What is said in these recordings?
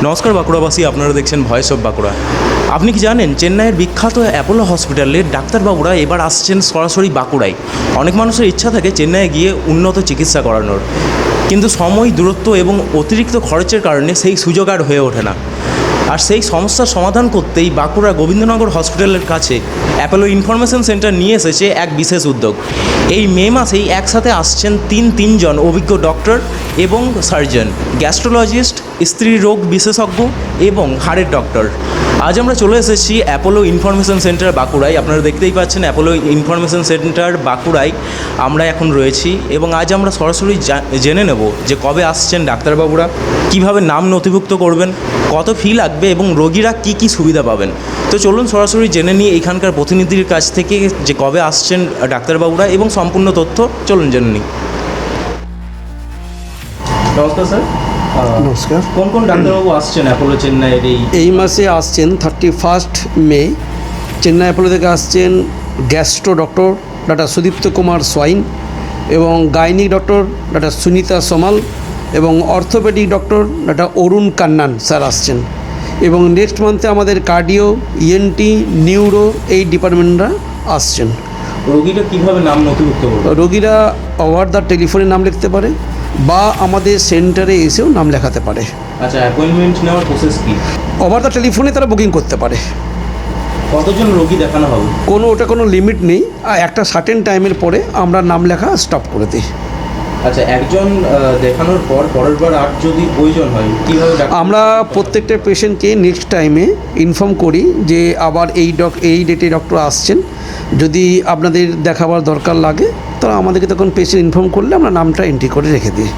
নমস্কার বাঁকুড়াবাসী, আপনারা দেখছেন ভয়েস অফ বাঁকুড়া। আপনি কি জানেন চেন্নাইয়ের বিখ্যাত অ্যাপোলো হসপিটালের ডাক্তারবাবুরা এবার আসছেন সরাসরি বাঁকুড়ায়। অনেক মানুষের ইচ্ছা থাকে চেন্নাইয়ে গিয়ে উন্নত চিকিৎসা করানোর, কিন্তু সময়, দূরত্ব এবং অতিরিক্ত খরচের কারণে সেই সুযোগ আর হয়ে ওঠে না। আর সেই সমস্যার সমাধান করতেই বাঁকুড়া গোবিন্দনগর হসপিটালের কাছে অ্যাপোলো ইনফরমেশন সেন্টার নিয়ে এসেছে এক বিশেষ উদ্যোগ। এই মে মাসেই একসাথে আসছেন তিনজন অভিজ্ঞ ডক্টর এবং সার্জন, গ্যাস্ট্রোলজিস্ট, স্ত্রী রোগ বিশেষজ্ঞ এবং হাড়ের ডক্টর। আজ আমরা চলে এসেছি অ্যাপোলো ইনফরমেশন সেন্টার বাঁকুড়ায়। আপনারা দেখতেই পাচ্ছেন অ্যাপোলো ইনফরমেশন সেন্টার বাঁকুড়ায় আমরা এখন রয়েছি, এবং আজ আমরা সরাসরি জেনে নেব যে কবে আসছেন ডাক্তারবাবুরা, কিভাবে নাম নথিভুক্ত করবেন, কত ফি লাগবে এবং রোগীরা কি কি সুবিধা পাবেন। তো চলুন সরাসরি জেনে নিই এখানকার প্রতিনিধির কাছ থেকে যে কবে আসছেন ডাক্তারবাবুরা এবং সম্পূর্ণ তথ্য। চলুন জেনে নিই। নমস্কার স্যার। নমস্কার। কোন কোন ডাক্তারবাবু আসছেন অ্যাপোলো চেন্নাইয়ের এই মাসে আসছেন 31 মে চেন্নাই অ্যাপোলো থেকে আসছেন gastro doctor doctor Sudipta Kumar swine, এবং গাইনিক ডক্টর ডাক্তার সুনিতা সোমাল, এবং অর্থোপেডিক ডক্টর ডাক্তার অরুণ কান্নান স্যার আসছেন। এবং নেক্সট মান্থে আমাদের কার্ডিও, ইএনটি, নিউরো এই ডিপার্টমেন্টরা আসছেন। রোগীরা কীভাবে নাম নথিভুক্ত করবে? রোগীরা ওভার দ্য টেলিফোনে নাম লিখতে পারে বা আমাদের সেন্টারে এসেও নাম লেখাতে পারে। আচ্ছা, অ্যাপয়েন্টমেন্ট নেওয়ার প্রসেস কী? ওভার দ্য টেলিফোনে তারা বুকিং করতে পারে। কতজন রোগী দেখানো হবে? ওটা কোনো লিমিট নেই, আর একটা সার্টেন টাইমের পরে আমরা নাম লেখা স্টপ করে দিই। আচ্ছা, একজন দেখানোর পর পরের বার আর যদি প্রয়োজন হয় কীভাবে? আমরা প্রত্যেকটা পেশেন্টকে নেক্সট টাইমে ইনফর্ম করি যে আবার এই ডেটে ডক্টর আসছেন, যদি আপনাদের দেখাবার দরকার লাগে তারা আমাদেরকে তখন পেশেন্ট ইনফর্ম করলে আমরা নামটা এন্ট্রি করে রেখে দিই।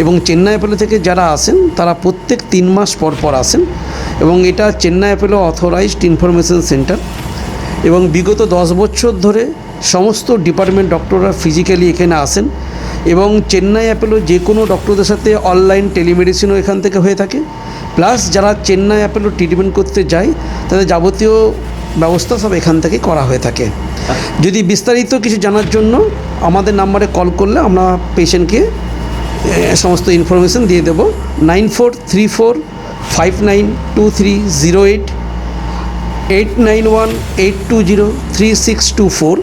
এবং চেন্নাই অ্যাপোলো থেকে যারা আসেন তারা প্রত্যেক 3 মাস পর আসেন, এবং এটা Chennai Apollo authorised information centre. এবং বিগত 10 বছর ধরে সমস্ত ডিপার্টমেন্ট ডক্টররা ফিজিক্যালি এখানে আসেন, এবং চেন্নাই অ্যাপোলো যে কোনো ডক্টরদের সাথে অনলাইন টেলিমেডিসিনও এখান থেকে হয়ে থাকে। প্লাস যারা চেন্নাই অ্যাপোলো ট্রিটমেন্ট করতে যায় তাদের যাবতীয় ব্যবস্থা সব এখান থেকে করা হয়ে থাকে। যদি বিস্তারিত কিছু জানার জন্য আমাদের নাম্বারে কল করলে আমরা পেশেন্টকে সমস্ত ইনফরমেশন দিয়ে দেবো। 9434592308, 8918203624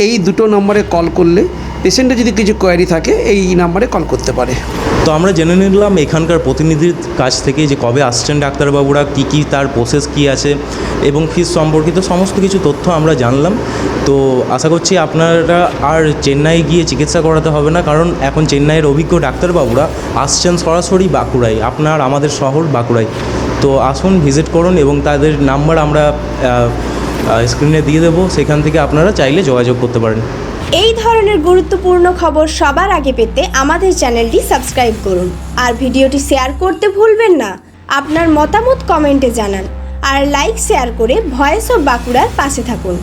এই দুটো নম্বরে কল করলে পেশেন্টের যদি কিছু কোয়ারি থাকে এই নাম্বারে কল করতে পারে। তো আমরা জেনে নিলাম এখানকার প্রতিনিধির কাছ থেকে যে কবে আসছেন ডাক্তারবাবুরা, কী কী তার প্রসেস কী আছে এবং ফিস সম্পর্কিত সমস্ত কিছু তথ্য আমরা জানলাম। তো আশা করছি আপনারা আর চেন্নাই গিয়ে চিকিৎসা করাতে হবে না, কারণ এখন চেন্নাইয়ের অভিজ্ঞ ডাক্তারবাবুরা আসছেন সরাসরি বাঁকুড়ায়, আমাদের শহর বাঁকুড়ায়। তো আসুন, ভিজিট করুন, এবং তাদের নাম্বার আমরা স্ক্রিনে দিয়ে দেবো, সেখান থেকে আপনারা চাইলে যোগাযোগ করতে পারেন। এই ধরনের গুরুত্বপূর্ণ খবর সবার আগে পেতে আমাদের চ্যানেলটি সাবস্ক্রাইব করুন, আর ভিডিওটি শেয়ার করতে ভুলবেন না। আপনার মতামত কমেন্টে জানান, আর লাইক শেয়ার করে ভয়েস অফ বাঁকুড়ার পাশে থাকুন।